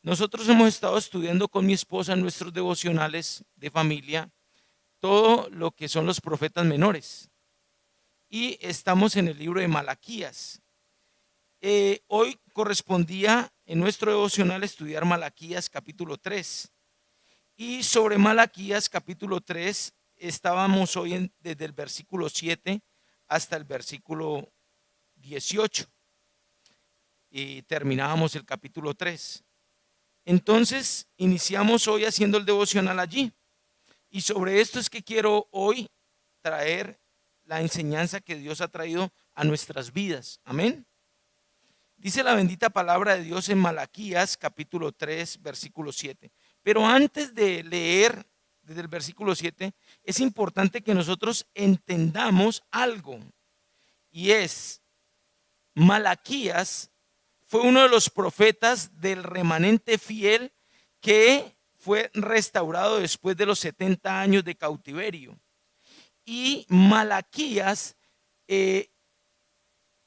Nosotros hemos estado estudiando con mi esposa en nuestros devocionales de familia todo lo que son los profetas menores. Y estamos en el libro de Malaquías. Hoy correspondía en nuestro devocional estudiar Malaquías capítulo 3. Y sobre Malaquías capítulo 3 estábamos hoy desde el versículo 7 hasta el versículo 18. Y terminábamos el capítulo 3. Entonces iniciamos hoy haciendo el devocional allí. Y sobre esto es que quiero hoy traer la enseñanza que Dios ha traído a nuestras vidas. Amén. Dice la bendita palabra de Dios en Malaquías capítulo 3 versículo 7. Pero antes de leer desde el versículo 7, es importante que nosotros entendamos algo. Y es, Malaquías fue uno de los profetas del remanente fiel que fue restaurado después de los 70 años de cautiverio. Y Malaquías,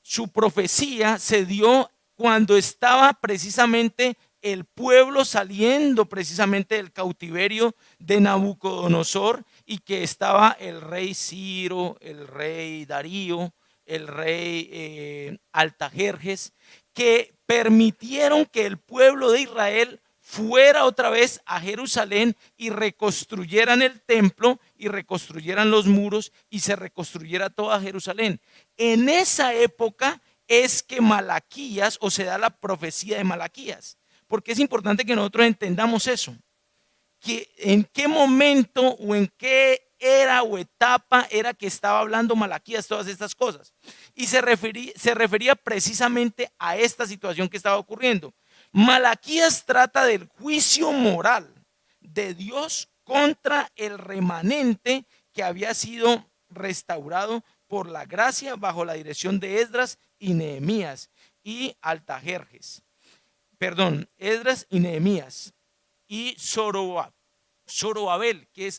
su profecía se dio cuando estaba precisamente el pueblo saliendo precisamente del cautiverio de Nabucodonosor, y que estaba el rey Ciro, el rey Darío, el rey Altajerjes, que permitieron que el pueblo de Israel fuera otra vez a Jerusalén y reconstruyeran el templo y reconstruyeran los muros y se reconstruyera toda Jerusalén. En esa época es que Malaquías, o se da la profecía de Malaquías, porque es importante que nosotros entendamos eso, que en qué momento o en qué era o etapa era que estaba hablando Malaquías todas estas cosas. Y se refería precisamente a esta situación que estaba ocurriendo. Malaquías trata del juicio moral de Dios contra el remanente que había sido restaurado por la gracia bajo la dirección de Esdras y Nehemías y Altajerjes. Esdras y Nehemías y Zorobabel, que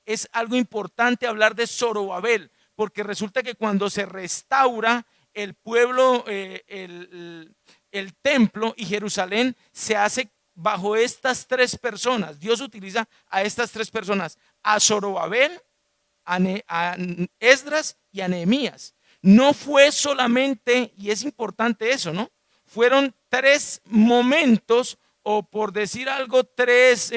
es algo importante hablar de Zorobabel, porque resulta que cuando se restaura el pueblo, el templo y Jerusalén, se hace bajo estas tres personas. Dios utiliza a estas tres personas, a Zorobabel, a Esdras y a Nehemías. No fue solamente, y es importante eso, ¿no? Fueron tres momentos, o por decir algo, tres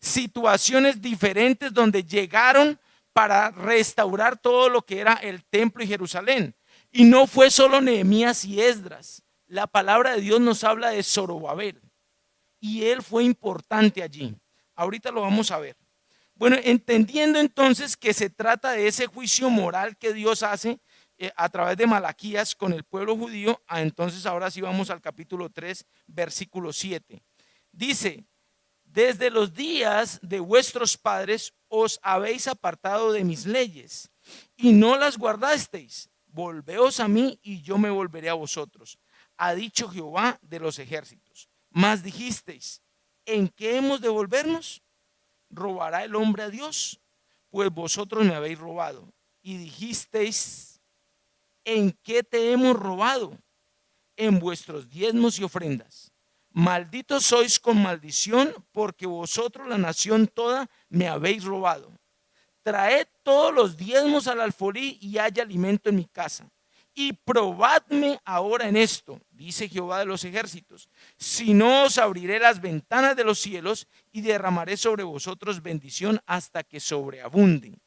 situaciones diferentes donde llegaron para restaurar todo lo que era el templo y Jerusalén. Y no fue solo Nehemías y Esdras. La palabra de Dios nos habla de Zorobabel, y él fue importante allí. Ahorita lo vamos a ver. Bueno, entendiendo entonces que se trata de ese juicio moral que Dios hace a través de Malaquías con el pueblo judío, entonces ahora sí vamos al capítulo 3, versículo 7. Dice: desde los días de vuestros padres os habéis apartado de mis leyes y no las guardasteis. Volveos a mí y yo me volveré a vosotros, ha dicho Jehová de los ejércitos. Mas dijisteis: ¿en qué hemos de volvernos? ¿Robará el hombre a Dios? Pues vosotros me habéis robado. Y dijisteis: ¿en qué te hemos robado? En vuestros diezmos y ofrendas. Malditos sois con maldición, porque vosotros, la nación toda, me habéis robado. Traed todos los diezmos al alfolí y haya alimento en mi casa. Y probadme ahora en esto, dice Jehová de los ejércitos, si no os abriré las ventanas de los cielos y derramaré sobre vosotros bendición hasta que sobreabunde.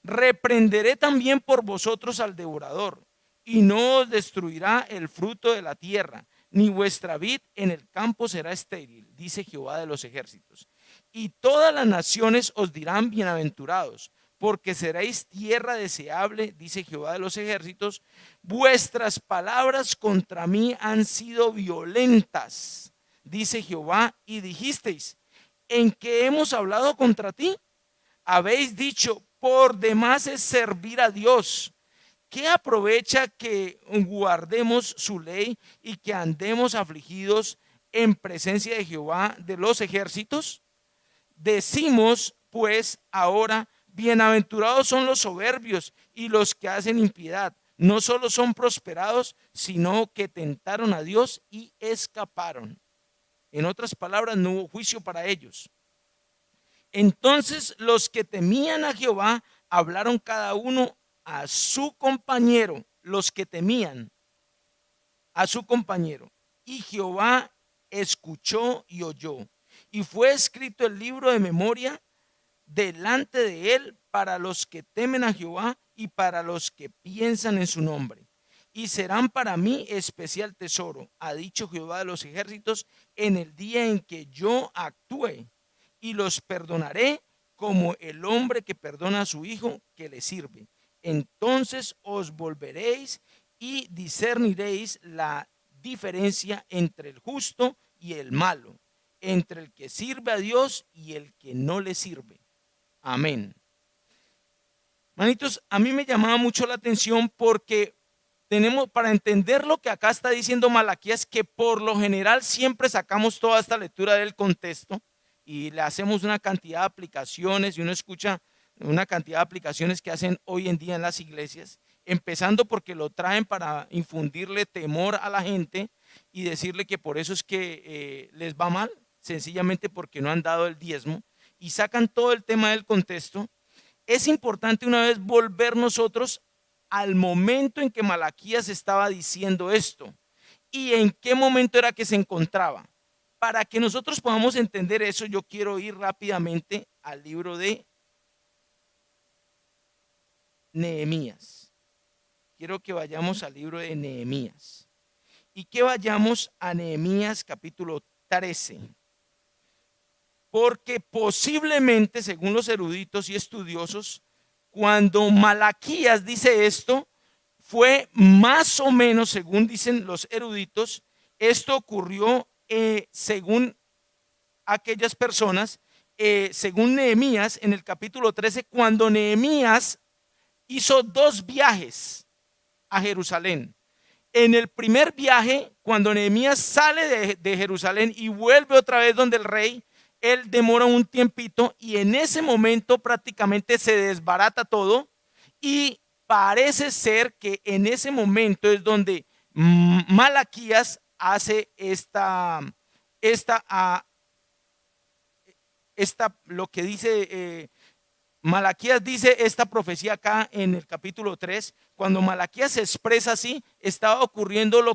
Reprenderé también por vosotros al devorador, y no os destruirá el fruto de la tierra, ni vuestra vid en el campo será estéril, dice Jehová de los ejércitos. Y todas las naciones os dirán bienaventurados, porque seréis tierra deseable, dice Jehová de los ejércitos. Vuestras palabras contra mí han sido violentas, dice Jehová, y dijisteis: ¿en qué hemos hablado contra ti? Habéis dicho: por demás es servir a Dios. ¿Qué aprovecha que guardemos su ley y que andemos afligidos en presencia de Jehová de los ejércitos? Decimos pues ahora: bienaventurados son los soberbios y los que hacen impiedad. No solo son prosperados, sino que tentaron a Dios y escaparon. En otras palabras, no hubo juicio para ellos. Entonces los que temían a Jehová hablaron cada uno a su compañero, los que temían a su compañero. Y Jehová escuchó y oyó. Y fue escrito el libro de memoria delante de él para los que temen a Jehová y para los que piensan en su nombre. Y serán para mí especial tesoro, ha dicho Jehová de los ejércitos, en el día en que yo actúe. Y los perdonaré como el hombre que perdona a su hijo que le sirve. Entonces os volveréis y discerniréis la diferencia entre el justo y el malo, entre el que sirve a Dios y el que no le sirve. Amén. Manitos, a mí me llamaba mucho la atención porque tenemos, para entender lo que acá está diciendo Malaquías, que por lo general siempre sacamos toda esta lectura del contexto y le hacemos una cantidad de aplicaciones y uno escucha una cantidad de aplicaciones que hacen hoy en día en las iglesias, empezando porque lo traen para infundirle temor a la gente y decirle que por eso es que les va mal, sencillamente porque no han dado el diezmo, y sacan todo el tema del contexto. Es importante una vez volver nosotros al momento en que Malaquías estaba diciendo esto y en qué momento era que se encontraba. Para que nosotros podamos entender eso, yo quiero ir rápidamente al libro de Nehemías. Quiero que vayamos al libro de Nehemías y que vayamos a Nehemías capítulo 13. Porque posiblemente, según los eruditos y estudiosos, cuando Malaquías dice esto, fue más o menos, según dicen los eruditos, esto ocurrió según aquellas personas, según Nehemías, en el capítulo 13, cuando Nehemías hizo 2 viajes a Jerusalén. En el primer viaje, cuando Nehemías sale de Jerusalén y vuelve otra vez donde el rey, él demora un tiempito y en ese momento prácticamente se desbarata todo y parece ser que en ese momento es donde Malaquías hace lo que dice Malaquías dice esta profecía acá en el capítulo 3. Cuando Malaquías se expresa así, estaba ocurriendo lo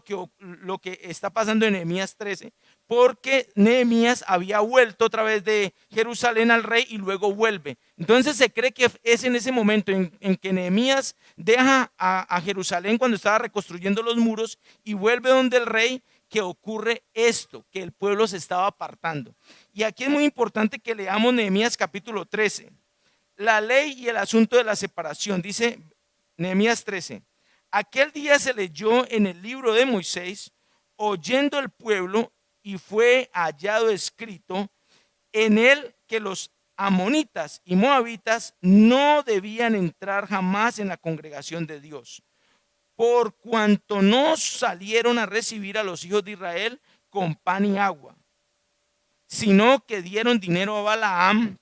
que está pasando en Nehemías 13, porque Nehemías había vuelto otra vez de Jerusalén al rey y luego vuelve. Entonces se cree que es en ese momento en que Nehemías deja a Jerusalén cuando estaba reconstruyendo los muros y vuelve donde el rey, que ocurre esto, que el pueblo se estaba apartando. Y aquí es muy importante que leamos Nehemías capítulo 13. La ley y el asunto de la separación, dice Nehemías 13. Aquel día se leyó en el libro de Moisés, oyendo el pueblo, y fue hallado escrito en él que los amonitas y moabitas no debían entrar jamás en la congregación de Dios, por cuanto no salieron a recibir a los hijos de Israel con pan y agua, sino que dieron dinero a Balaam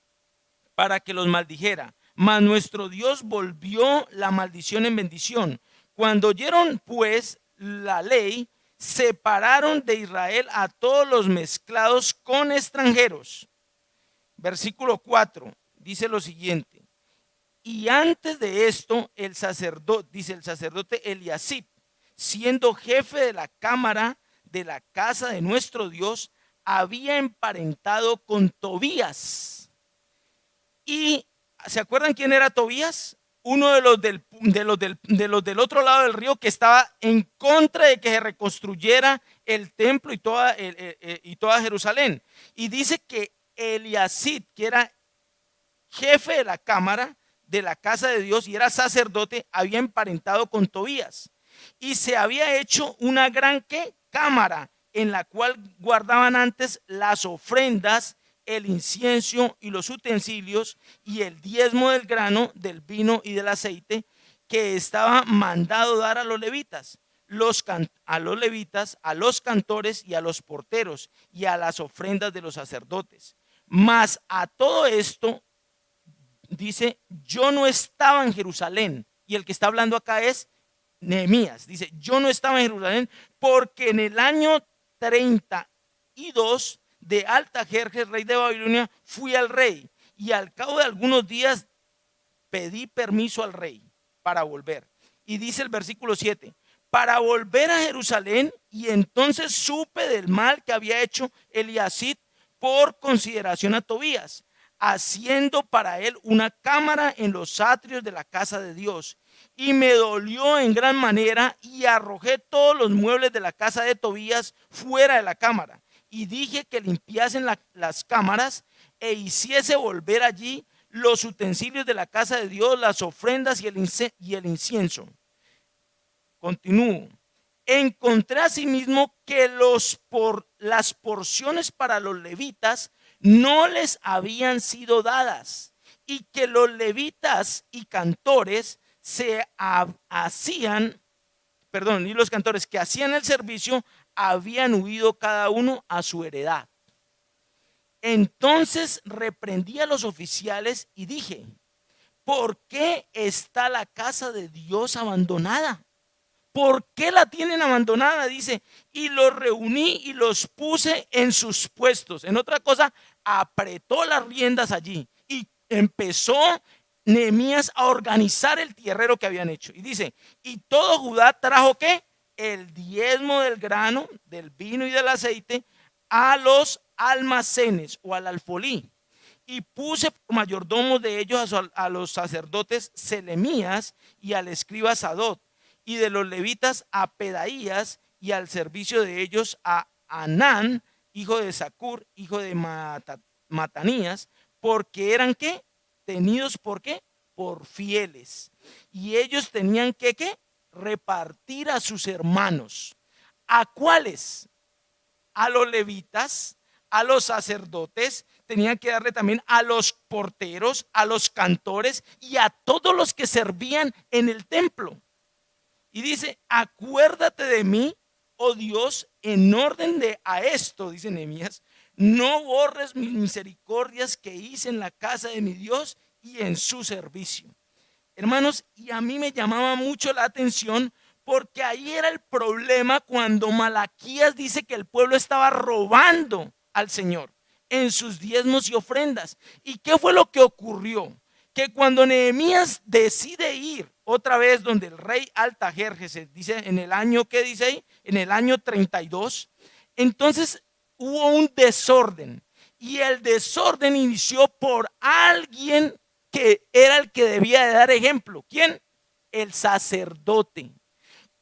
para que los maldijera. Mas nuestro Dios volvió la maldición en bendición. Cuando oyeron pues la ley, separaron de Israel a todos los mezclados con extranjeros. Versículo 4 dice lo siguiente: y antes de esto el sacerdote Eliasib, siendo jefe de la cámara de la casa de nuestro Dios, había emparentado con Tobías. ¿Y se acuerdan quién era Tobías? Uno de los del otro lado del río, que estaba en contra de que se reconstruyera el templo y toda Jerusalén. Y dice que Eliasib, que era jefe de la cámara de la casa de Dios y era sacerdote, había emparentado con Tobías. Y se había hecho una gran cámara en la cual guardaban antes las ofrendas, el incienso y los utensilios y el diezmo del grano, del vino y del aceite que estaba mandado dar a los levitas, a los cantores y a los porteros y a las ofrendas de los sacerdotes. Mas a todo esto, dice, yo no estaba en Jerusalén. Y el que está hablando acá es Nehemías. Dice, yo no estaba en Jerusalén porque en el año 32 de Altajerjes, rey de Babilonia, fui al rey, y al cabo de algunos días pedí permiso al rey para volver. Y dice el versículo 7, para volver a Jerusalén, y entonces supe del mal que había hecho Eliasid por consideración a Tobías, haciendo para él una cámara en los atrios de la casa de Dios. Y me dolió en gran manera, y arrojé todos los muebles de la casa de Tobías fuera de la cámara. Y dije que limpiasen las cámaras e hiciese volver allí los utensilios de la casa de Dios, las ofrendas y el incienso. Continúo. Encontré asimismo que las porciones para los levitas no les habían sido dadas, y que los levitas y cantores y los cantores que hacían el servicio habían huido cada uno a su heredad. Entonces reprendí a los oficiales y dije, ¿por qué está la casa de Dios abandonada? ¿Por qué la tienen abandonada? Dice, y los reuní y los puse en sus puestos. En otra cosa, apretó las riendas allí y empezó Nehemías a organizar el tierrero que habían hecho. Y dice, y todo Judá trajo ¿qué? El diezmo del grano, del vino y del aceite a los almacenes o al alfolí. Y puse por mayordomos de ellos a los sacerdotes Selemías y al escriba Sadot, y de los levitas a Pedaías, y al servicio de ellos a Anán, hijo de Zacur, hijo de Matanías, porque eran ¿qué? Tenidos por ¿qué? Por fieles. Y ellos tenían que ¿qué? Repartir a sus hermanos. ¿A cuáles? A los levitas, a los sacerdotes, tenían que darle también a los porteros, a los cantores y a todos los que servían en el templo. Y dice, acuérdate de mí, oh Dios, en orden de a esto, dice Nehemías, no borres mis misericordias que hice en la casa de mi Dios y en su servicio. Hermanos, y a mí me llamaba mucho la atención, porque ahí era el problema cuando Malaquías dice que el pueblo estaba robando al Señor en sus diezmos y ofrendas. ¿Y qué fue lo que ocurrió? Que cuando Nehemías decide ir otra vez donde el rey Altajerjes, dice en el año, ¿qué dice ahí? En el año 32, entonces hubo un desorden, y el desorden inició por alguien que era el que debía de dar ejemplo. ¿Quién? El sacerdote.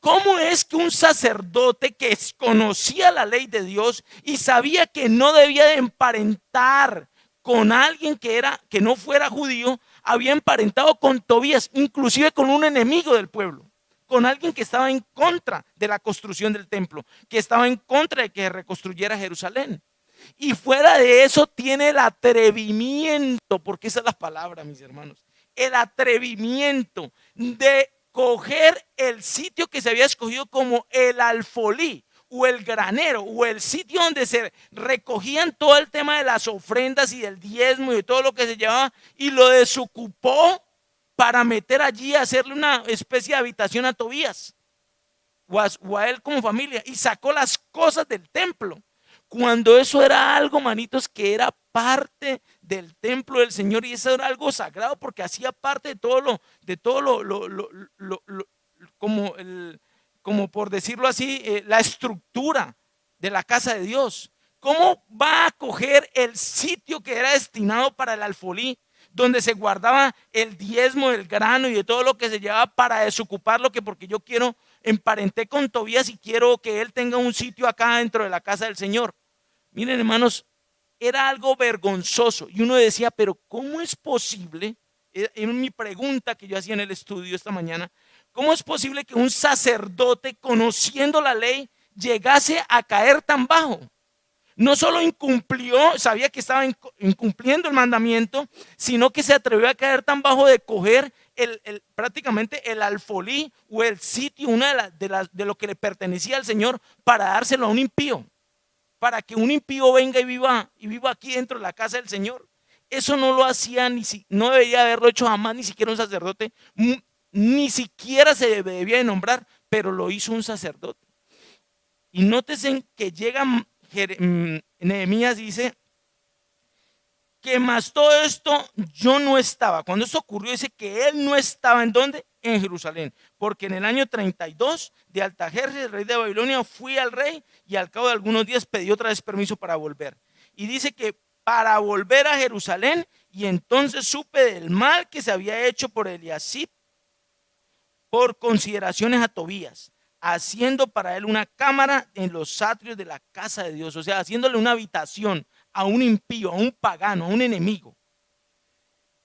¿Cómo es que un sacerdote que conocía la ley de Dios y sabía que no debía de emparentar con alguien que no fuera judío, había emparentado con Tobías, inclusive con un enemigo del pueblo, con alguien que estaba en contra de la construcción del templo, que estaba en contra de que reconstruyera Jerusalén? Y fuera de eso tiene el atrevimiento, porque esa es la palabra, mis hermanos, el atrevimiento de coger el sitio que se había escogido como el alfolí o el granero o el sitio donde se recogían todo el tema de las ofrendas y del diezmo y de todo lo que se llevaba, y lo desocupó para meter allí, hacerle una especie de habitación a Tobías o a él como familia, y sacó las cosas del templo, cuando eso era algo, manitos, que era parte del templo del Señor, y eso era algo sagrado porque hacía parte de todo como por decirlo así, la estructura de la casa de Dios. ¿Cómo va a coger el sitio que era destinado para el alfolí, donde se guardaba el diezmo del grano y de todo lo que se llevaba, para desocuparlo, que porque yo emparenté con Tobías y quiero que él tenga un sitio acá dentro de la casa del Señor? Miren, hermanos, era algo vergonzoso, y uno decía, pero ¿cómo es posible? En mi pregunta que yo hacía en el estudio esta mañana, ¿cómo es posible que un sacerdote, conociendo la ley, llegase a caer tan bajo? No solo incumplió, sabía que estaba incumpliendo el mandamiento, sino que se atrevió a caer tan bajo de coger prácticamente el alfolí o el sitio, una de lo que le pertenecía al Señor, para dárselo a un impío, para que un impío venga y viva aquí dentro de la casa del Señor. Eso no lo hacía, no debería haberlo hecho jamás, ni siquiera un sacerdote, ni siquiera se debía de nombrar, pero lo hizo un sacerdote. Y nótese que llega Nehemías dice que más todo esto yo no estaba. Cuando esto ocurrió dice que él no estaba ¿en dónde? En Jerusalén. Porque en el año 32 de Artajerjes, rey de Babilonia, fui al rey y al cabo de algunos días pedí otra vez permiso para volver. Y dice que para volver a Jerusalén, y entonces supe del mal que se había hecho por Eliasib por consideraciones a Tobías, haciendo para él una cámara en los atrios de la casa de Dios, o sea, haciéndole una habitación a un impío, a un pagano, a un enemigo.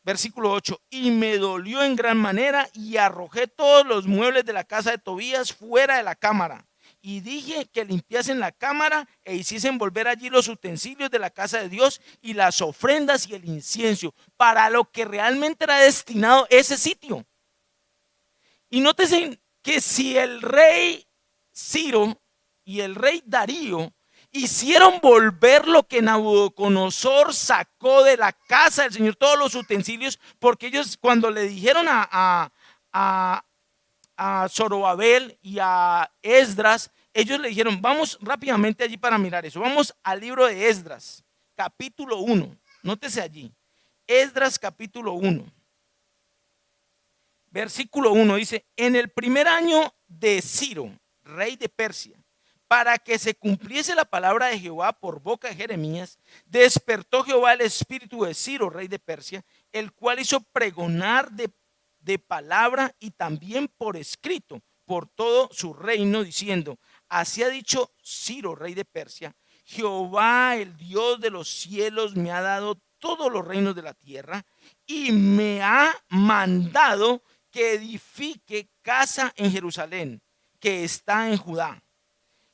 Versículo 8, y me dolió en gran manera y arrojé todos los muebles de la casa de Tobías fuera de la cámara. Y dije que limpiasen la cámara e hiciesen volver allí los utensilios de la casa de Dios y las ofrendas y el incienso, para lo que realmente era destinado ese sitio. Y nótese que si el rey Ciro y el rey Darío hicieron volver lo que Nabucodonosor sacó de la casa del Señor, todos los utensilios, porque ellos cuando le dijeron a Zorobabel y a Esdras, ellos le dijeron, vamos rápidamente allí para mirar eso, vamos al libro de Esdras, capítulo 1, nótese allí, Esdras capítulo 1. Versículo 1 dice, en el primer año de Ciro, rey de Persia, para que se cumpliese la palabra de Jehová por boca de Jeremías, despertó Jehová el espíritu de Ciro, rey de Persia, el cual hizo pregonar de palabra y también por escrito por todo su reino, diciendo, así ha dicho Ciro, rey de Persia, Jehová, el Dios de los cielos, me ha dado todos los reinos de la tierra y me ha mandado que edifique casa en Jerusalén, que está en Judá.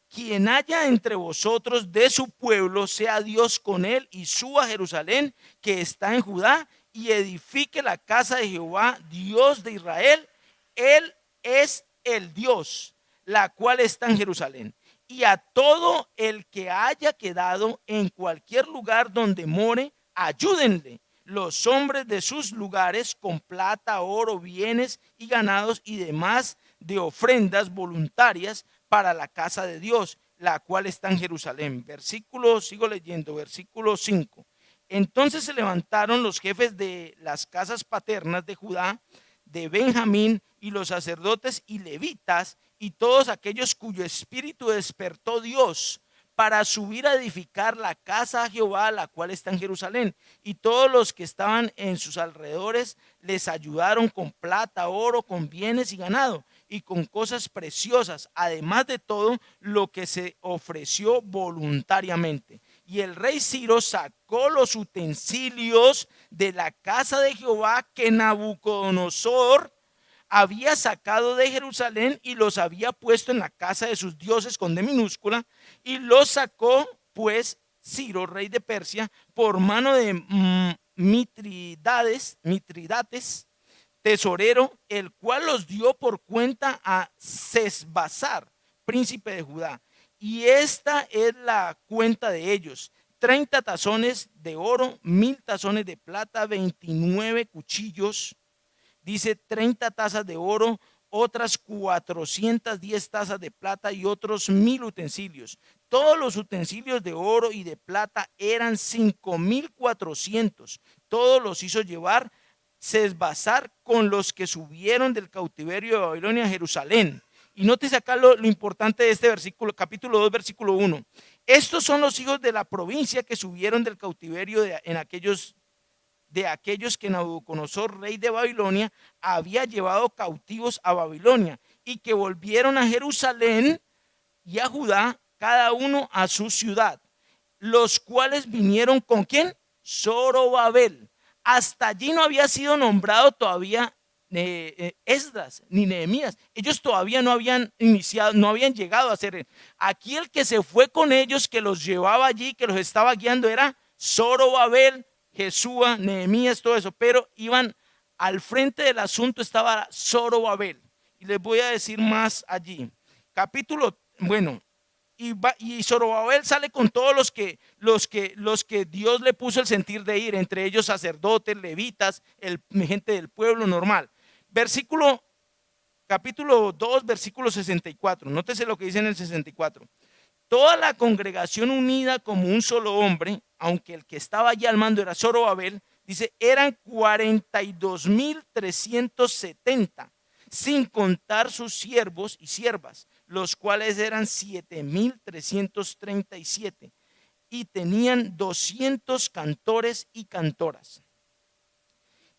Quien haya entre vosotros de su pueblo, sea Dios con él y suba a Jerusalén, que está en Judá, y edifique la casa de Jehová, Dios de Israel. Él es el Dios, la cual está en Jerusalén. Y a todo el que haya quedado en cualquier lugar donde more, ayúdenle los hombres de sus lugares con plata, oro, bienes y ganados y demás de ofrendas voluntarias para la casa de Dios, la cual está en Jerusalén. Sigo leyendo, versículo 5. Entonces se levantaron los jefes de las casas paternas de Judá, de Benjamín, y los sacerdotes y levitas, y todos aquellos cuyo espíritu despertó Dios, para subir a edificar la casa a Jehová, la cual está en Jerusalén. Y todos los que estaban en sus alrededores les ayudaron con plata, oro, con bienes y ganado, y con cosas preciosas, además de todo lo que se ofreció voluntariamente. Y el rey Ciro sacó los utensilios de la casa de Jehová que Nabucodonosor había sacado de Jerusalén y los había puesto en la casa de sus dioses con D minúscula, y los sacó pues Ciro, rey de Persia, por mano de Mitridates, tesorero, el cual los dio por cuenta a Sesbazar, príncipe de Judá. Y esta es la cuenta de ellos: 30 tazones de oro, 1000 tazones de plata, 29 cuchillos, dice 30 tazas de oro, otras 410 tazas de plata y otros 1000 utensilios. Todos los utensilios de oro y de plata eran 5400. Todos los hizo llevar Sesbazar con los que subieron del cautiverio de Babilonia a Jerusalén. Y nótese acá lo importante de este versículo, capítulo 2, versículo 1. Estos son los hijos de la provincia que subieron del cautiverio de aquellos que Nabucodonosor, rey de Babilonia, había llevado cautivos a Babilonia, y que volvieron a Jerusalén y a Judá, cada uno a su ciudad, los cuales vinieron ¿con quién? Zorobabel. Hasta allí no había sido nombrado todavía Esdras ni Nehemías. Ellos todavía no habían iniciado, no habían llegado a ser. Aquí el que se fue con ellos, que los llevaba allí, que los estaba guiando, era Zorobabel, Jesúa, Nehemías, todo eso, pero iban al frente del asunto, estaba Zorobabel. Y les voy a decir más allí. Y Zorobabel sale con todos los que Dios le puso el sentir de ir, entre ellos sacerdotes, levitas, gente del pueblo normal. Capítulo 2, versículo 64. Nótese lo que dice en el 64. toda la congregación unida como un solo hombre, aunque el que estaba allí al mando era Zorobabel, dice, eran 42.370, sin contar sus siervos y siervas, los cuales eran 7.337, y tenían 200 cantores y cantoras.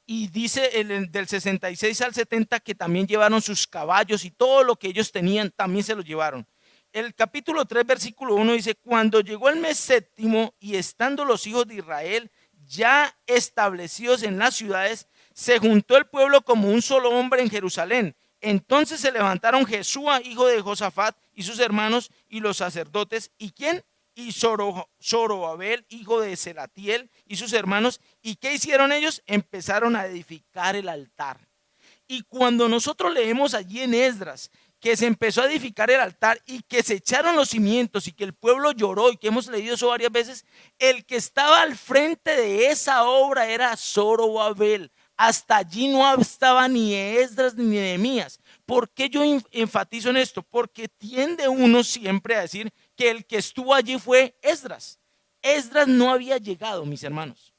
Y dice del 66 al 70 que también llevaron sus caballos y todo lo que ellos tenían también se lo llevaron. El capítulo 3, versículo 1 dice, cuando llegó el mes séptimo y estando los hijos de Israel ya establecidos en las ciudades, se juntó el pueblo como un solo hombre en Jerusalén. Entonces se levantaron Jesúa, hijo de Josafat, y sus hermanos y los sacerdotes. ¿Y quién? Y Zorobabel, hijo de Selatiel, y sus hermanos. ¿Y qué hicieron ellos? Empezaron a edificar el altar. Y cuando nosotros leemos allí en Esdras que se empezó a edificar el altar y que se echaron los cimientos y que el pueblo lloró, y que hemos leído eso varias veces, el que estaba al frente de esa obra era Zorobabel. Hasta allí no estaba ni Esdras ni Nehemías. ¿Por qué yo enfatizo en esto? Porque tiende uno siempre a decir que el que estuvo allí fue Esdras. Esdras no había llegado, mis hermanos.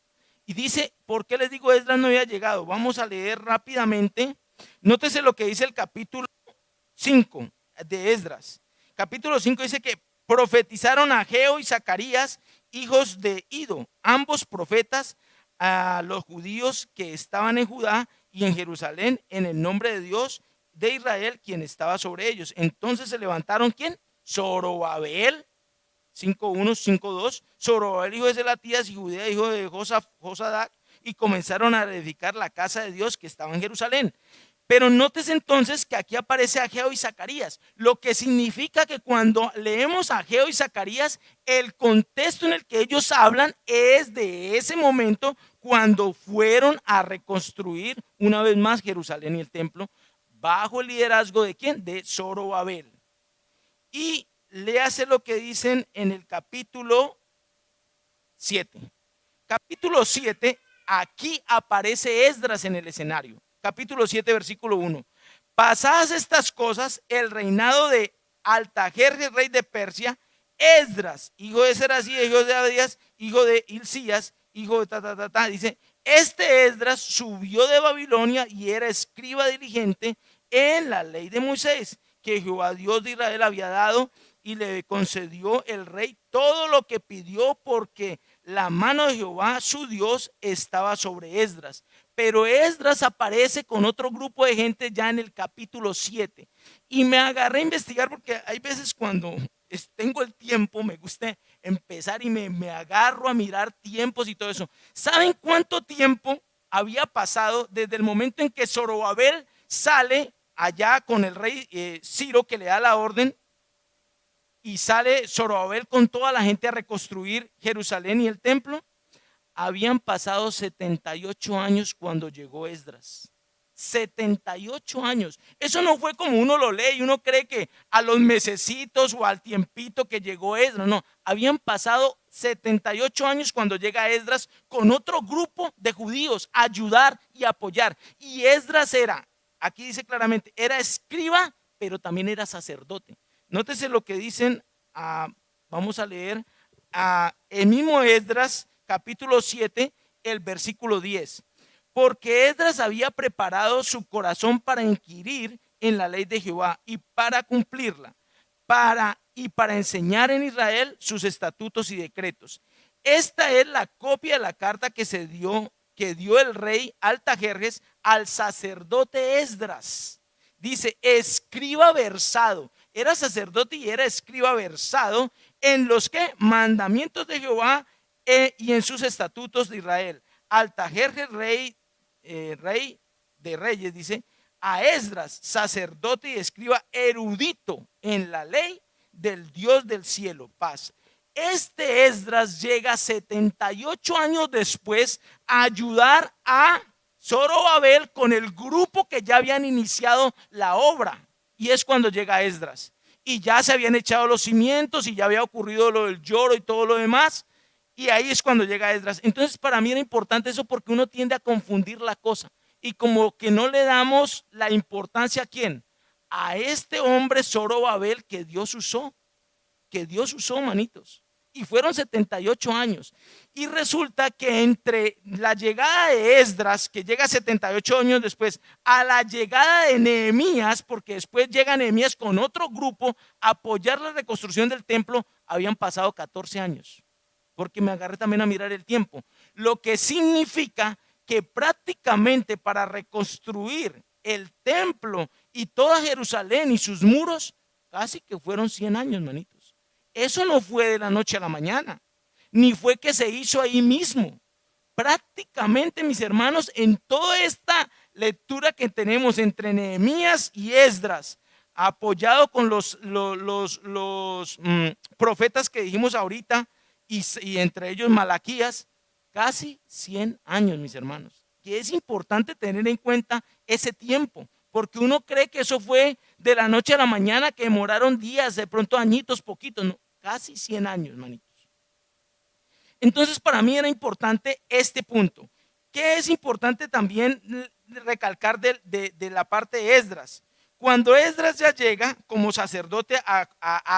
Y dice, ¿por qué les digo Esdras no había llegado? Vamos a leer rápidamente. Nótese lo que dice el capítulo 5 de Esdras. Capítulo 5 dice que profetizaron Ageo y Zacarías, hijos de Ido, ambos profetas, a los judíos que estaban en Judá y en Jerusalén, en el nombre de Dios de Israel, quien estaba sobre ellos. Entonces se levantaron, ¿quién? Zorobabel, 5:1, 5:2, Zorobabel, hijo de Selatías, y Judea, hijo de Josadac, y comenzaron a edificar la casa de Dios que estaba en Jerusalén. Pero nótese entonces que aquí aparece Ageo y Zacarías, lo que significa que cuando leemos Ageo y Zacarías, el contexto en el que ellos hablan es de ese momento cuando fueron a reconstruir una vez más Jerusalén y el templo, bajo el liderazgo de ¿quién? De Zorobabel. Y léase lo que dicen en el capítulo 7. Capítulo 7, aquí aparece Esdras en el escenario. Capítulo 7, versículo 1. Pasadas estas cosas, el reinado de Altajerjes, rey de Persia, Esdras, hijo de Serasías, hijo de Abdías, hijo de Hilcías, hijo de dice, este Esdras subió de Babilonia y era escriba diligente en la ley de Moisés, que Jehová Dios de Israel había dado, y le concedió el rey todo lo que pidió, porque la mano de Jehová su Dios estaba sobre Esdras. Pero Esdras aparece con otro grupo de gente ya en el capítulo 7. Y me agarré a investigar porque hay veces cuando tengo el tiempo, me gusta empezar y me agarro a mirar tiempos y todo eso. ¿Saben cuánto tiempo había pasado desde el momento en que Zorobabel sale allá con el rey Ciro, que le da la orden, y sale Zorobabel con toda la gente a reconstruir Jerusalén y el templo? Habían pasado 78 años cuando llegó Esdras. 78 años. Eso no fue como uno lo lee y uno cree que a los mesecitos o al tiempito que llegó Esdras. No, habían pasado 78 años cuando llega Esdras con otro grupo de judíos a ayudar y apoyar. Y Esdras era, aquí dice claramente, era escriba, pero también era sacerdote. Nótese lo que dicen, vamos a leer el mismo Esdras, capítulo 7, el versículo 10. Porque Esdras había preparado su corazón para inquirir en la ley de Jehová y para cumplirla, para enseñar en Israel sus estatutos y decretos. Esta es la copia de la carta que dio el rey Altajerjes al sacerdote Esdras. Dice, escriba versado. Era sacerdote y era escriba versado en los que mandamientos de Jehová y en sus estatutos de Israel. Altajerjes, rey de reyes, dice, a Esdras, sacerdote y escriba erudito en la ley del Dios del cielo, paz. Este Esdras llega 78 años después a ayudar a Zorobabel con el grupo que ya habían iniciado la obra. Y es cuando llega Esdras. Y ya se habían echado los cimientos y ya había ocurrido lo del lloro y todo lo demás. Y ahí es cuando llega Esdras. Entonces para mí era importante eso porque uno tiende a confundir la cosa. Y como que no le damos la importancia a quién. A este hombre Zorobabel que Dios usó. que Dios usó, manitos. Y fueron 78 años. Y resulta que entre la llegada de Esdras, que llega 78 años después, a la llegada de Nehemías, porque después llega Nehemías con otro grupo a apoyar la reconstrucción del templo, habían pasado 14 años. Porque me agarré también a mirar el tiempo. Lo que significa que prácticamente para reconstruir el templo y toda Jerusalén y sus muros, casi que fueron 100 años, manitos. Eso no fue de la noche a la mañana, ni fue que se hizo ahí mismo. Prácticamente, mis hermanos, en toda esta lectura que tenemos entre Nehemías y Esdras, apoyado con los profetas que dijimos ahorita, y entre ellos Malaquías, casi 100 años, mis hermanos. Que es importante tener en cuenta ese tiempo, porque uno cree que eso fue de la noche a la mañana, que demoraron días, de pronto añitos, poquitos, no, casi 100 años, manitos. Entonces, para mí era importante este punto. ¿Qué es importante también recalcar de la parte de Esdras? Cuando Esdras ya llega como sacerdote a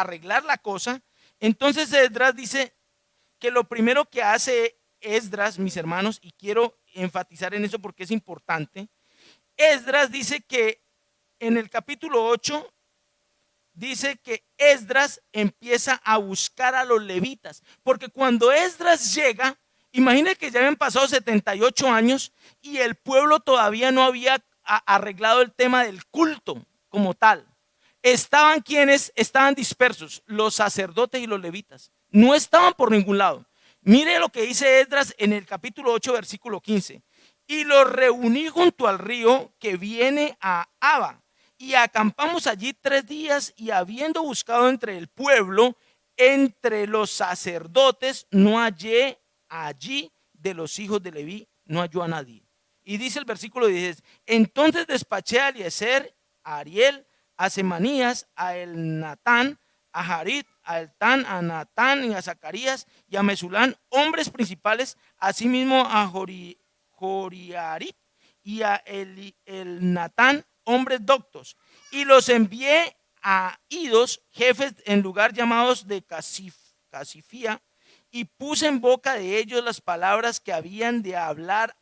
arreglar la cosa, entonces Esdras dice que lo primero que hace Esdras, mis hermanos, y quiero enfatizar en eso porque es importante, Esdras dice que en el capítulo 8 dice que Esdras empieza a buscar a los levitas, porque cuando Esdras llega, imagínense que ya habían pasado 78 años y el pueblo todavía no había arreglado el tema del culto como tal. Estaban quienes estaban dispersos, los sacerdotes y los levitas, no estaban por ningún lado. Mire lo que dice Esdras en el capítulo 8, versículo 15. Y los reuní junto al río que viene a Abba, y acampamos allí 3 días, y habiendo buscado entre el pueblo, entre los sacerdotes, no hallé allí de los hijos de Leví, no halló a nadie. Y dice el versículo 10, entonces despaché a Eliezer, a Ariel, a Semanías, a Elnatán, a Jarit, a Eltán, a Natán y a Zacarías y a Mesulán, hombres principales, asimismo a Joriarit y a Elnatán, hombres doctos, y los envié a Idos, jefes en lugar llamados de Casifía, y puse en boca de ellos las palabras que habían de hablar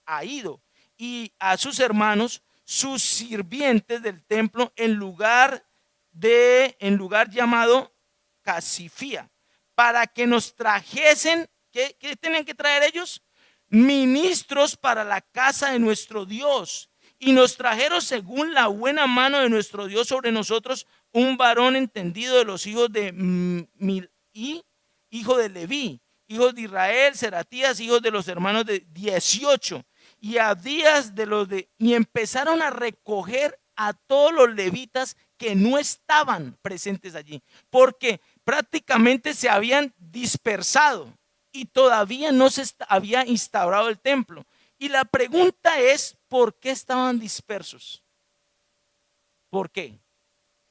a Ido y a sus hermanos, sus sirvientes del templo, en lugar llamado Casifía, para que nos trajesen. ¿Qué tenían que traer ellos? Ministros para la casa de nuestro Dios. Y nos trajeron según la buena mano de nuestro Dios sobre nosotros un varón entendido de los hijos de Milí, hijo de Leví, hijos de Israel, Seratías, hijos de los hermanos de 18, y Abdías de los de, y empezaron a recoger a todos los levitas que no estaban presentes allí, porque prácticamente se habían dispersado y todavía no se había instaurado el templo. Y la pregunta es, ¿por qué estaban dispersos? ¿Por qué?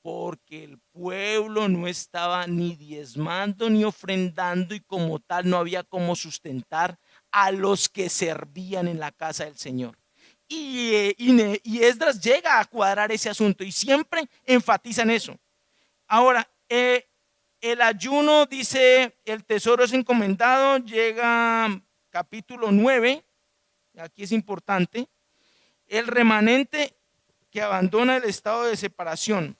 Porque el pueblo no estaba ni diezmando ni ofrendando, y como tal no había cómo sustentar a los que servían en la casa del Señor. Y Esdras llega a cuadrar ese asunto y siempre enfatizan eso. Ahora, el ayuno, dice, el tesoro es encomendado, llega capítulo 9, aquí es importante, el remanente que abandona el estado de separación.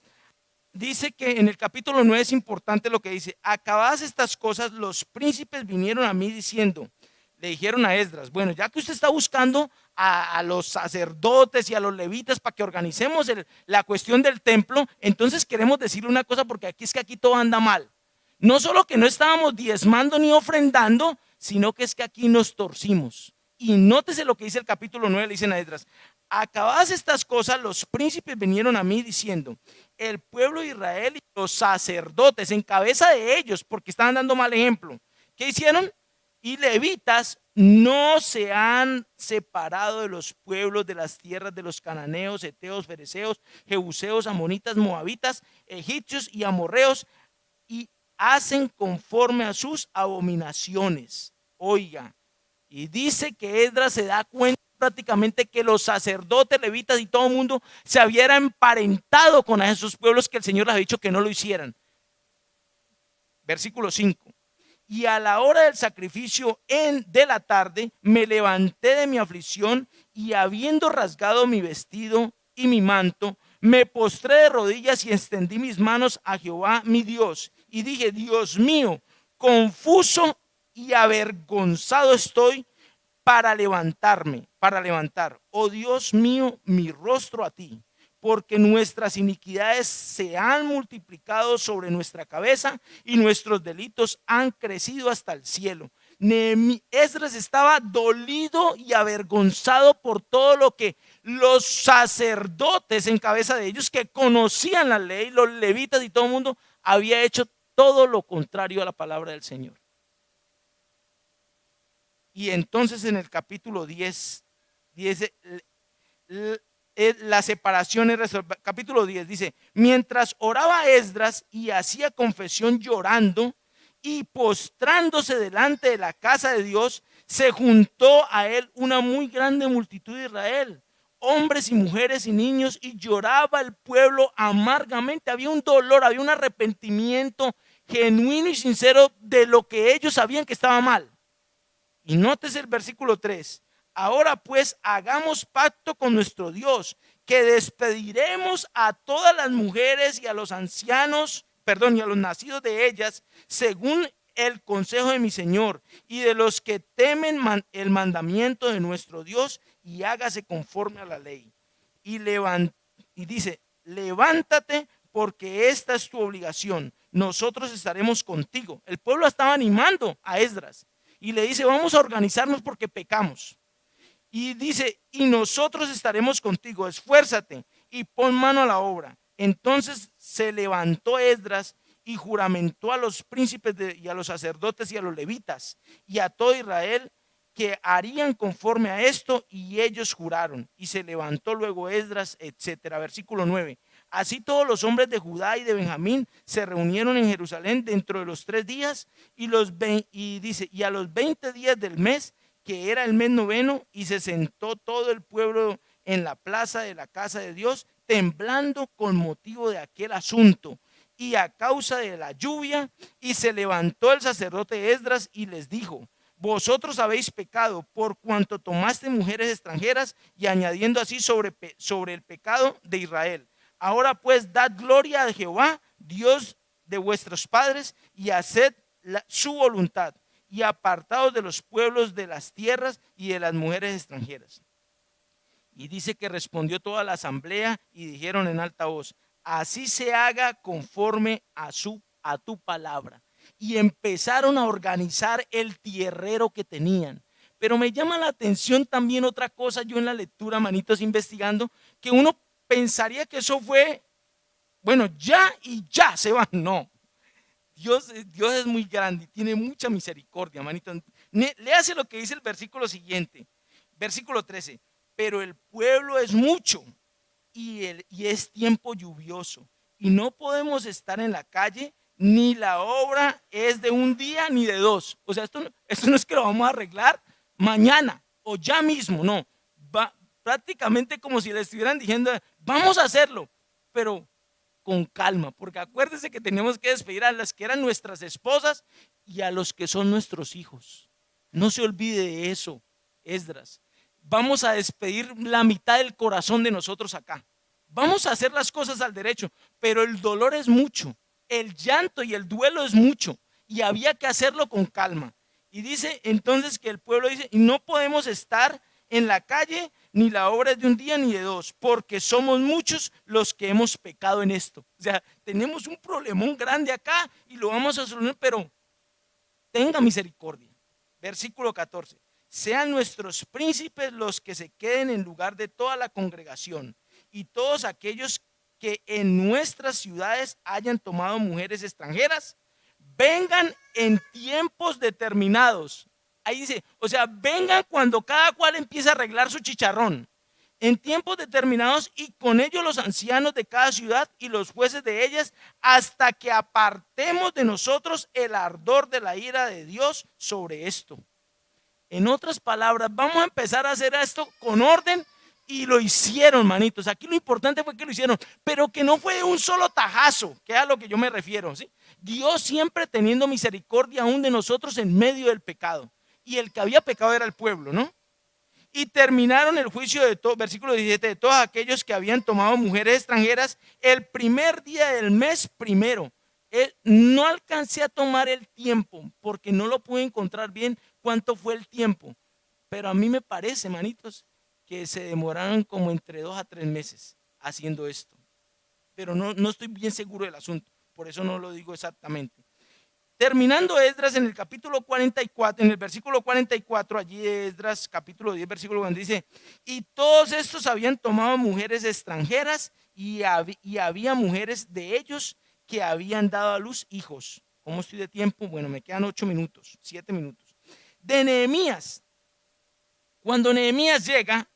Dice que en el capítulo 9 es importante lo que dice: acabadas estas cosas, los príncipes vinieron a mí diciendo, le dijeron a Esdras, bueno, ya que usted está buscando a los sacerdotes y a los levitas para que organicemos la cuestión del templo, entonces queremos decirle una cosa, porque aquí es que aquí todo anda mal. No solo que no estábamos diezmando ni ofrendando, sino que es que aquí nos torcimos. Y nótese lo que dice el capítulo 9, le dicen a Esdras: acabadas estas cosas, los príncipes vinieron a mí diciendo, el pueblo de Israel y los sacerdotes en cabeza de ellos, porque estaban dando mal ejemplo, ¿qué hicieron? Y levitas no se han separado de los pueblos de las tierras de los cananeos, heteos, fereceos, jebuseos, amonitas, moabitas, egipcios y amorreos, y hacen conforme a sus abominaciones. Oiga, y dice que Esdras se da cuenta prácticamente que los sacerdotes, levitas y todo el mundo se habían emparentado con esos pueblos que el Señor les ha dicho que no lo hicieran. Versículo 5. Y a la hora del sacrificio de la tarde me levanté de mi aflicción y habiendo rasgado mi vestido y mi manto, me postré de rodillas y extendí mis manos a Jehová mi Dios. Y dije, Dios mío, confuso y avergonzado estoy para levantar, oh Dios mío, mi rostro a ti, porque nuestras iniquidades se han multiplicado sobre nuestra cabeza y nuestros delitos han crecido hasta el cielo. Esdras estaba dolido y avergonzado por todo lo que los sacerdotes en cabeza de ellos, que conocían la ley, los levitas y todo el mundo, había hecho todo lo contrario a la palabra del Señor. Y entonces en el capítulo 10 la separación es resuelta. Capítulo 10 dice, mientras oraba Esdras y hacía confesión llorando y postrándose delante de la casa de Dios, se juntó a él una muy grande multitud de Israel, hombres y mujeres y niños, y lloraba el pueblo amargamente. Había un dolor, había un arrepentimiento genuino y sincero de lo que ellos sabían que estaba mal. Y nótese el versículo 3. Ahora pues hagamos pacto con nuestro Dios, que despediremos a todas las mujeres y a los ancianos, y a los nacidos de ellas, según el consejo de mi Señor, y de los que temen el mandamiento de nuestro Dios, y hágase conforme a la ley. Y dice, levántate, porque esta es tu obligación, nosotros estaremos contigo. El pueblo estaba animando a Esdras y le dice, vamos a organizarnos porque pecamos. Y dice, y nosotros estaremos contigo, esfuérzate y pon mano a la obra. Entonces se levantó Esdras y juramentó a los príncipes y a los sacerdotes y a los levitas y a todo Israel que harían conforme a esto, y ellos juraron. Y se levantó luego Esdras, etcétera. Versículo 9. Así todos los hombres de Judá y de Benjamín se reunieron en Jerusalén dentro de los 3 días y a los 20 días del mes, que era el mes noveno, y se sentó todo el pueblo en la plaza de la casa de Dios, temblando con motivo de aquel asunto y a causa de la lluvia. Y se levantó el sacerdote Esdras y les dijo, vosotros habéis pecado por cuanto tomaste mujeres extranjeras, y añadiendo así sobre el pecado de Israel. Ahora pues dad gloria a Jehová, Dios de vuestros padres, y haced su voluntad, y apartaos de los pueblos de las tierras y de las mujeres extranjeras. Y dice que respondió toda la asamblea y dijeron en alta voz, así se haga conforme a tu palabra. Y empezaron a organizar el tierrero que tenían. Pero me llama la atención también otra cosa, yo en la lectura, manitos, investigando, que uno pensaría que eso fue, bueno, ya y ya se van. No, Dios es muy grande y tiene mucha misericordia, manito. Léase lo que dice el versículo siguiente, versículo 13. Pero el pueblo es mucho y es tiempo lluvioso, y no podemos estar en la calle, ni la obra es de un día ni de 2. O sea, esto no es que lo vamos a arreglar mañana o ya mismo, no. Va prácticamente como si le estuvieran diciendo, vamos a hacerlo, pero con calma, porque acuérdese que tenemos que despedir a las que eran nuestras esposas y a los que son nuestros hijos. No se olvide de eso, Esdras. Vamos a despedir la mitad del corazón de nosotros acá. Vamos a hacer las cosas al derecho, pero el dolor es mucho, el llanto y el duelo es mucho, y había que hacerlo con calma. Y dice entonces que el pueblo dice, y no podemos estar en la calle, ni la obra es de un día ni de 2, porque somos muchos los que hemos pecado en esto. O sea, tenemos un problemón grande acá y lo vamos a solucionar, pero tenga misericordia. Versículo 14. Sean nuestros príncipes los que se queden en lugar de toda la congregación, y todos aquellos que en nuestras ciudades hayan tomado mujeres extranjeras, vengan en tiempos determinados. Ahí dice, o sea, vengan cuando cada cual empiece a arreglar su chicharrón, en tiempos determinados, y con ellos los ancianos de cada ciudad y los jueces de ellas, hasta que apartemos de nosotros el ardor de la ira de Dios sobre esto. En otras palabras, vamos a empezar a hacer esto con orden Y lo hicieron, manitos. Aquí lo importante fue que lo hicieron, pero que no fue un solo tajazo, que es a lo que yo me refiero, ¿sí? Dios siempre teniendo misericordia aún de nosotros en medio del pecado. Y el que había pecado era el pueblo, ¿no? Y terminaron el juicio de todo, versículo 17, de todos aquellos que habían tomado mujeres extranjeras el primer día del mes primero. No alcancé a tomar el tiempo porque no lo pude encontrar bien cuánto fue el tiempo. Pero a mí me parece, manitos, que se demoraron como entre 2 a 3 meses haciendo esto. Pero no estoy bien seguro del asunto, por eso no lo digo exactamente. Terminando Esdras en el capítulo 44, en el versículo 44, allí Esdras capítulo 10, versículo 1, dice, y todos estos habían tomado mujeres extranjeras y había mujeres de ellos que habían dado a luz hijos. ¿Cómo estoy de tiempo? Bueno, me quedan 8 minutos, 7 minutos. De Nehemías, cuando Nehemías llega,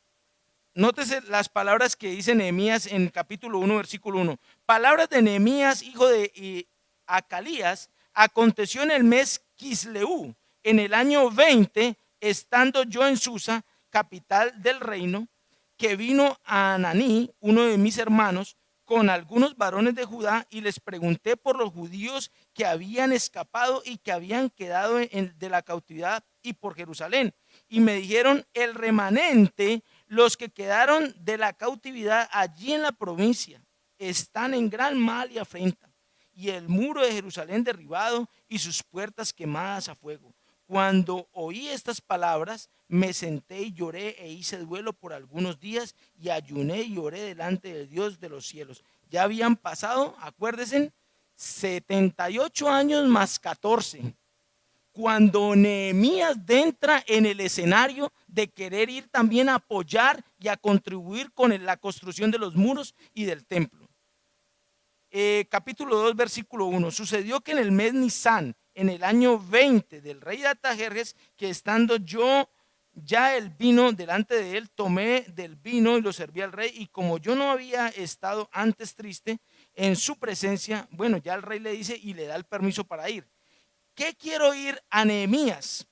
nótese las palabras que dice Nehemías en el capítulo 1, versículo 1. Palabras de Nehemías, hijo de Acalías, aconteció en el mes Quisleu, en el año 20, estando yo en Susa, capital del reino, que vino a Ananí, uno de mis hermanos, con algunos varones de Judá, y les pregunté por los judíos que habían escapado y que habían quedado de la cautividad y por Jerusalén. Y me dijeron, el remanente, los que quedaron de la cautividad allí en la provincia, están en gran mal y afrenta, y el muro de Jerusalén derribado y sus puertas quemadas a fuego. Cuando oí estas palabras, me senté y lloré e hice duelo por algunos días y ayuné y oré delante del Dios de los cielos. Ya habían pasado, acuérdense, 78 años más 14. Cuando Nehemías entra en el escenario de querer ir también a apoyar y a contribuir con la construcción de los muros y del templo. Capítulo 2, versículo 1. Sucedió que en el mes Nisán, en el año 20 del rey de Artajerjes, que estando yo ya el vino delante de él, tomé del vino y lo serví al rey, y como yo no había estado antes triste en su presencia, bueno, ya el rey le dice y le da el permiso para ir. ¿Qué quiero ir a Nehemías?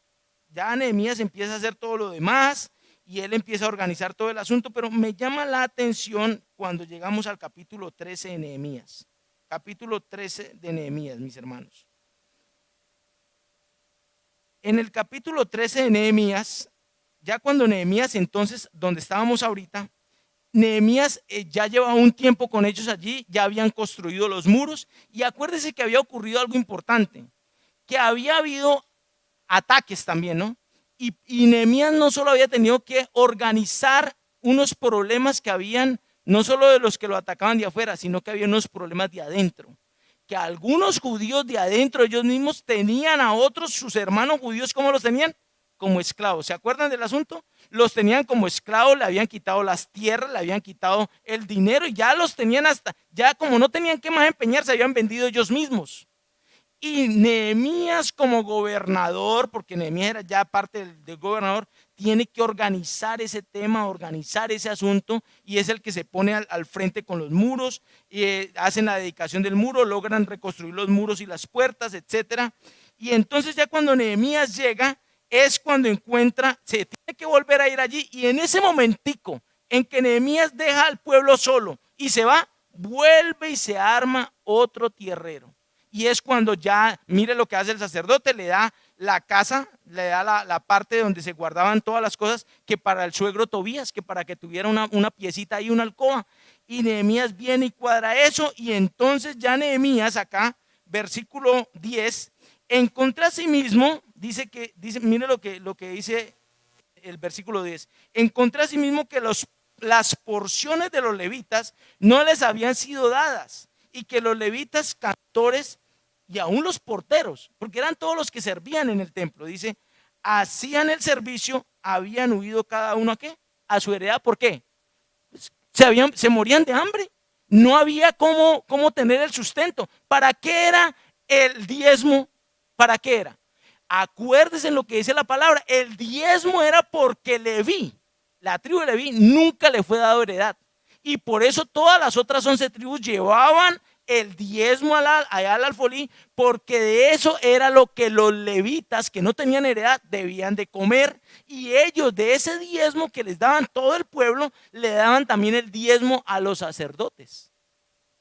Ya Nehemías empieza a hacer todo lo demás y él empieza a organizar todo el asunto, pero me llama la atención cuando llegamos al capítulo 13 de Nehemías. Capítulo 13 de Nehemías, mis hermanos. En el capítulo 13 de Nehemías, ya cuando Nehemías entonces, donde estábamos ahorita, Nehemías ya llevaba un tiempo con ellos allí, ya habían construido los muros y acuérdese que había ocurrido algo importante, que había habido ataques también, ¿no? Y Nehemías no solo había tenido que organizar unos problemas que habían, no solo de los que lo atacaban de afuera, sino que había unos problemas de adentro. Que algunos judíos de adentro, ellos mismos tenían a otros, sus hermanos judíos, ¿cómo los tenían? Como esclavos. ¿Se acuerdan del asunto? Los tenían como esclavos, le habían quitado las tierras, le habían quitado el dinero y ya los tenían hasta, ya como no tenían que más empeñar, se habían vendido ellos mismos. Y Nehemías como gobernador, porque Nehemías era ya parte del gobernador, tiene que organizar ese tema, organizar ese asunto, y es el que se pone al frente con los muros, y hacen la dedicación del muro, logran reconstruir los muros y las puertas, etcétera. Y entonces ya cuando Nehemías llega, es cuando encuentra, se tiene que volver a ir allí, y en ese momentico en que Nehemías deja al pueblo solo y se va, vuelve y se arma otro tierrero. Y es cuando ya, mire lo que hace el sacerdote, le da la casa, le da la parte donde se guardaban todas las cosas que para el suegro Tobías, que para que tuviera una piecita ahí, una alcoba. Y Nehemías viene y cuadra eso, y entonces ya Nehemías acá, versículo 10, encontró a sí mismo, dice, mire lo que dice el versículo 10, encontró a sí mismo que las porciones de los levitas no les habían sido dadas, y que los levitas cantores y aún los porteros, porque eran todos los que servían en el templo, dice, hacían el servicio, habían huido cada uno a qué, a su heredad. ¿Por qué? Pues se morían de hambre, no había cómo tener el sustento. ¿Para qué era el diezmo? ¿Para qué era? Acuérdense lo que dice la palabra, el diezmo era porque Leví, la tribu de Leví, nunca le fue dado heredad. Y por eso todas las otras 11 tribus llevaban el diezmo allá al alfolí, porque de eso era lo que los levitas que no tenían heredad debían de comer, y ellos de ese diezmo que les daban todo el pueblo, le daban también el diezmo a los sacerdotes,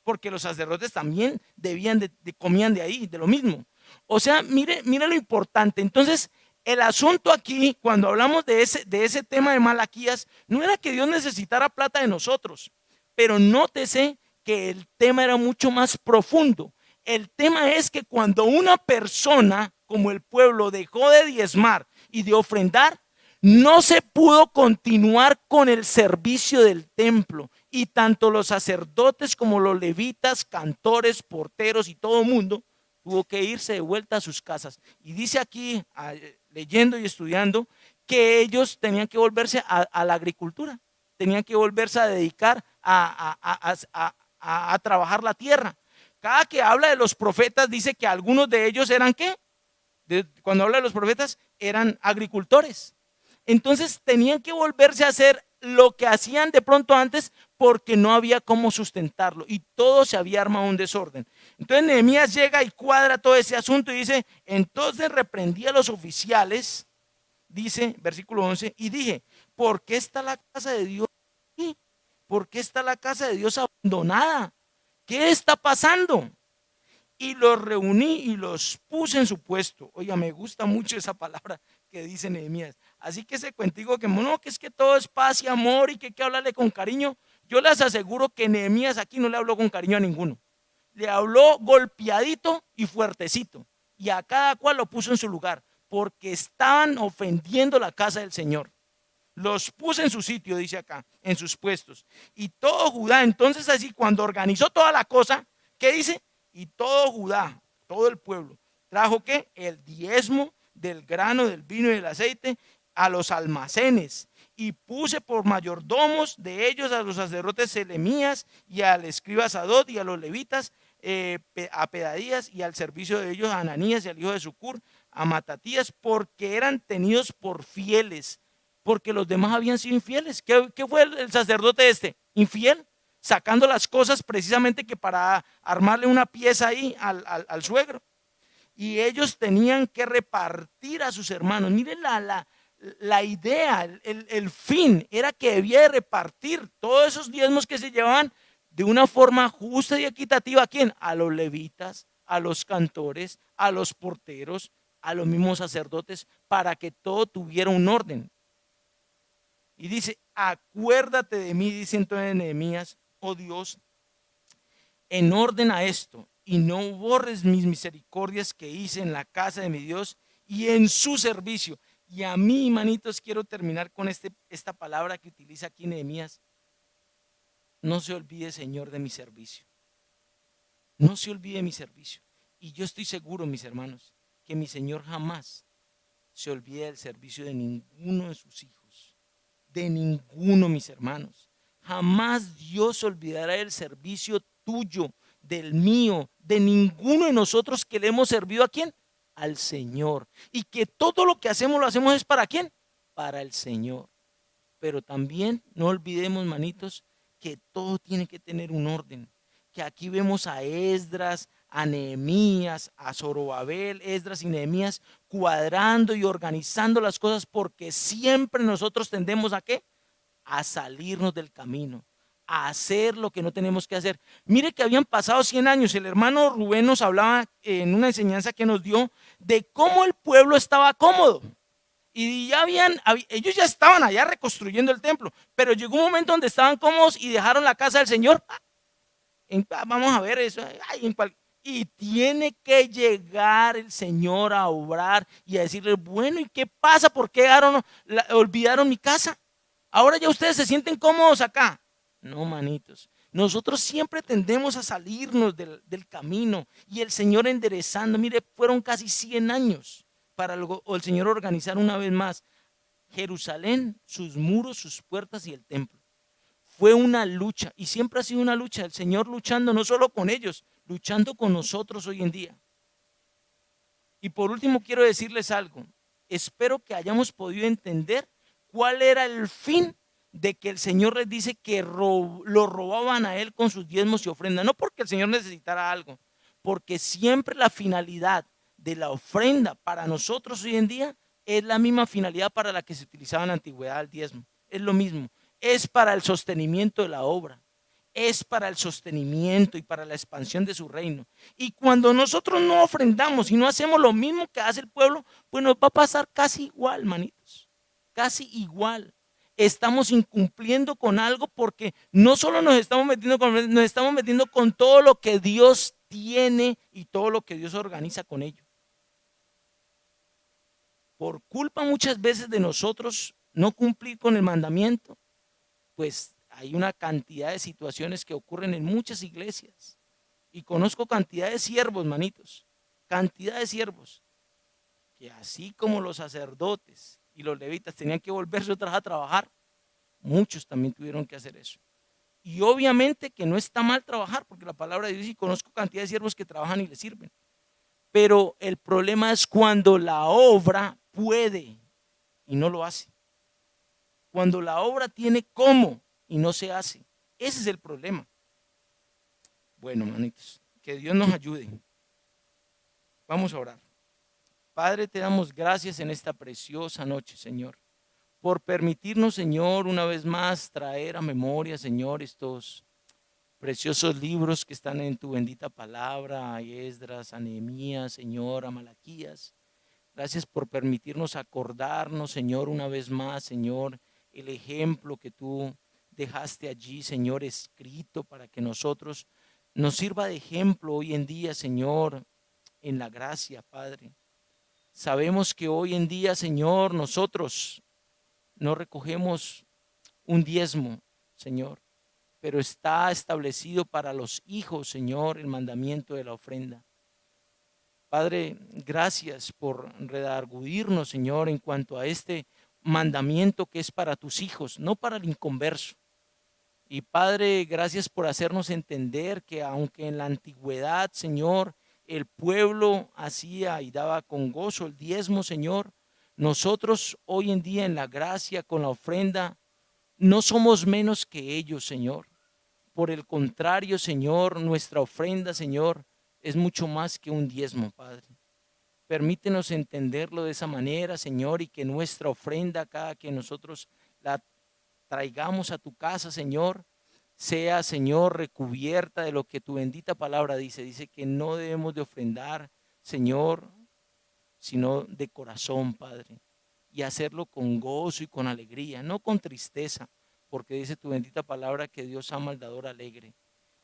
porque los sacerdotes también debían comían de ahí, de lo mismo. O sea, mire lo importante. Entonces, el asunto aquí, cuando hablamos de ese tema de Malaquías, no era que Dios necesitara plata de nosotros, pero nótese que el tema era mucho más profundo. El tema es que cuando una persona como el pueblo dejó de diezmar y de ofrendar, no se pudo continuar con el servicio del templo, y tanto los sacerdotes como los levitas, cantores, porteros y todo el mundo tuvo que irse de vuelta a sus casas. Y dice aquí, leyendo y estudiando, que ellos tenían que volverse a la agricultura, tenían que volverse a dedicar a trabajar la tierra. Cada que habla de los profetas dice que algunos de ellos eran ¿qué? Cuando habla de los profetas eran agricultores. Entonces tenían que volverse a hacer lo que hacían de pronto antes, porque no había cómo sustentarlo y todo se había armado un desorden. Entonces Nehemías llega y cuadra todo ese asunto y dice: entonces reprendí a los oficiales, dice versículo 11, y dije: ¿por qué está la casa de Dios aquí? ¿Por qué está la casa de Dios abandonada? ¿Qué está pasando? Y los reuní y los puse en su puesto. Oiga, me gusta mucho esa palabra que dice Nehemías. Así que ese cuentico que no, que es que todo es paz y amor y que hay que hablarle con cariño. Yo les aseguro que Nehemías aquí no le habló con cariño a ninguno. Le habló golpeadito y fuertecito. Y a cada cual lo puso en su lugar, porque estaban ofendiendo la casa del Señor. Los puse en su sitio, dice acá, en sus puestos. Y todo Judá, entonces así, cuando organizó toda la cosa, ¿qué dice? Y todo Judá, todo el pueblo, trajo ¿qué? El diezmo del grano, del vino y del aceite a los almacenes. Y puse por mayordomos de ellos a los sacerdotes Selemías y al escriba Sadot y a los levitas, a Pedadías, y al servicio de ellos a Ananías y al hijo de Sucur, a Matatías, porque eran tenidos por fieles, porque los demás habían sido infieles. ¿Qué fue el sacerdote este? Infiel, sacando las cosas precisamente que para armarle una pieza ahí al suegro. Y ellos tenían que repartir a sus hermanos. Miren la idea, el fin era que debía de repartir todos esos diezmos que se llevaban de una forma justa y equitativa. ¿A quién? A los levitas, a los cantores, a los porteros, a los mismos sacerdotes, para que todo tuviera un orden. Y dice: acuérdate de mí, dice entonces Nehemías, oh Dios, en orden a esto, y no borres mis misericordias que hice en la casa de mi Dios y en su servicio. Y a mí, manitos, quiero terminar con esta palabra que utiliza aquí Nehemías: no se olvide, Señor, de mi servicio. No se olvide de mi servicio. Y yo estoy seguro, mis hermanos, que mi Señor jamás se olvide del servicio de ninguno de sus hijos. De ninguno, mis hermanos. Jamás Dios se olvidará del servicio tuyo, del mío, de ninguno de nosotros que le hemos servido. ¿A quién? Al Señor. Y que todo lo que hacemos lo hacemos es ¿para quién? Para el Señor. Pero también no olvidemos, manitos, que todo tiene que tener un orden. Que aquí vemos a Esdras, a Nehemías, a Zorobabel, Esdras y Nehemías cuadrando y organizando las cosas, porque siempre nosotros tendemos ¿a qué? A salirnos del camino, a hacer lo que no tenemos que hacer. Mire que habían pasado 100 años. El hermano Rubén nos hablaba en una enseñanza que nos dio de cómo el pueblo estaba cómodo. Y ya ellos ya estaban allá reconstruyendo el templo, pero llegó un momento donde estaban cómodos y dejaron la casa del Señor. Vamos a ver eso. Y tiene que llegar el Señor a obrar y a decirle: bueno, ¿y qué pasa? ¿Por qué olvidaron mi casa? Ahora ya ustedes se sienten cómodos acá. No, manitos. Nosotros siempre tendemos a salirnos del camino, y el Señor enderezando. Mire, fueron casi 100 años para el Señor organizar una vez más Jerusalén, sus muros, sus puertas y el templo. Fue una lucha, y siempre ha sido una lucha. El Señor luchando no solo con ellos, luchando con nosotros hoy en día. Y por último quiero decirles algo. Espero que hayamos podido entender cuál era el fin de que el Señor les dice que lo robaban a él con sus diezmos y ofrendas, no porque el Señor necesitara algo, porque siempre la finalidad de la ofrenda para nosotros hoy en día es la misma finalidad para la que se utilizaba en la antigüedad el diezmo. Es lo mismo, es para el sostenimiento de la obra, es para el sostenimiento y para la expansión de su reino. Y cuando nosotros no ofrendamos y no hacemos lo mismo que hace el pueblo, pues nos va a pasar casi igual, manitos, casi igual. Estamos incumpliendo con algo porque no solo nos estamos metiendo con todo lo que Dios tiene y todo lo que Dios organiza con ello. Por culpa muchas veces de nosotros no cumplir con el mandamiento, pues hay una cantidad de situaciones que ocurren en muchas iglesias. Y conozco cantidad de siervos, manitos, cantidad de siervos, que así como los sacerdotes y los levitas tenían que volverse otra vez a trabajar, muchos también tuvieron que hacer eso. Y obviamente que no está mal trabajar, porque la palabra de Dios, y conozco cantidad de siervos que trabajan y le sirven. Pero el problema es cuando la obra puede y no lo hace. Cuando la obra tiene cómo y no se hace. Ese es el problema. Bueno, manitos, que Dios nos ayude. Vamos a orar. Padre, te damos gracias en esta preciosa noche, Señor, por permitirnos, Señor, una vez más traer a memoria, Señor, estos preciosos libros que están en tu bendita palabra, a Esdras, a Nehemías, Señor, a Malaquías. Gracias por permitirnos acordarnos, Señor, una vez más, Señor, el ejemplo que tú dejaste allí, Señor, escrito para que nosotros nos sirva de ejemplo hoy en día, Señor, en la gracia, Padre. Sabemos que hoy en día, Señor, nosotros no recogemos un diezmo, Señor, pero está establecido para los hijos, Señor, el mandamiento de la ofrenda. Padre, gracias por redarguirnos, Señor, en cuanto a este mandamiento que es para tus hijos, no para el inconverso. Y Padre, gracias por hacernos entender que aunque en la antigüedad, Señor, el pueblo hacía y daba con gozo el diezmo, Señor, nosotros hoy en día en la gracia, con la ofrenda, no somos menos que ellos, Señor. Por el contrario, Señor, nuestra ofrenda, Señor, es mucho más que un diezmo, Padre. Permítenos entenderlo de esa manera, Señor, y que nuestra ofrenda, cada que nosotros la traigamos a tu casa, Señor, sea, Señor, recubierta de lo que tu bendita palabra dice. Dice que no debemos de ofrendar, Señor, sino de corazón, Padre, y hacerlo con gozo y con alegría, no con tristeza, porque dice tu bendita palabra que Dios ama al dador alegre.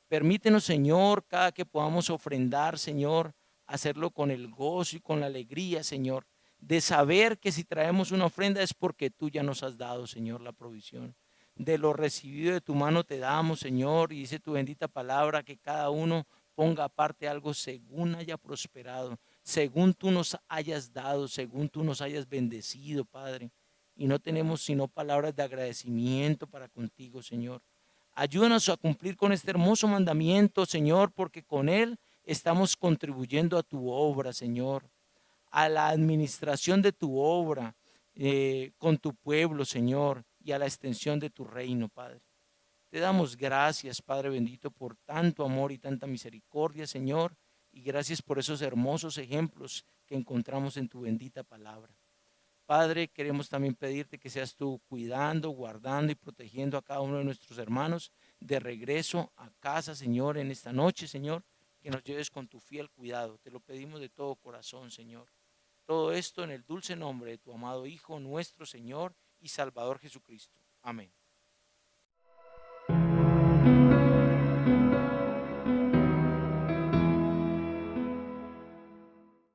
Permítenos, Señor, cada que podamos ofrendar, Señor, hacerlo con el gozo y con la alegría, Señor, de saber que si traemos una ofrenda es porque tú ya nos has dado, Señor, la provisión. De lo recibido de tu mano te damos, Señor, y dice tu bendita palabra que cada uno ponga aparte algo según haya prosperado, según tú nos hayas dado, según tú nos hayas bendecido, Padre. Y no tenemos sino palabras de agradecimiento para contigo, Señor. Ayúdanos a cumplir con este hermoso mandamiento, Señor, porque con él estamos contribuyendo a tu obra, Señor, a la administración de tu obra con tu pueblo, Señor, y a la extensión de tu reino, Padre. Te damos gracias, Padre bendito, por tanto amor y tanta misericordia, Señor, y gracias por esos hermosos ejemplos que encontramos en tu bendita palabra. Padre, queremos también pedirte que seas tú cuidando, guardando y protegiendo a cada uno de nuestros hermanos de regreso a casa, Señor, en esta noche, Señor, que nos lleves con tu fiel cuidado. Te lo pedimos de todo corazón, Señor. Todo esto en el dulce nombre de tu amado Hijo, nuestro Señor y Salvador Jesucristo. Amén.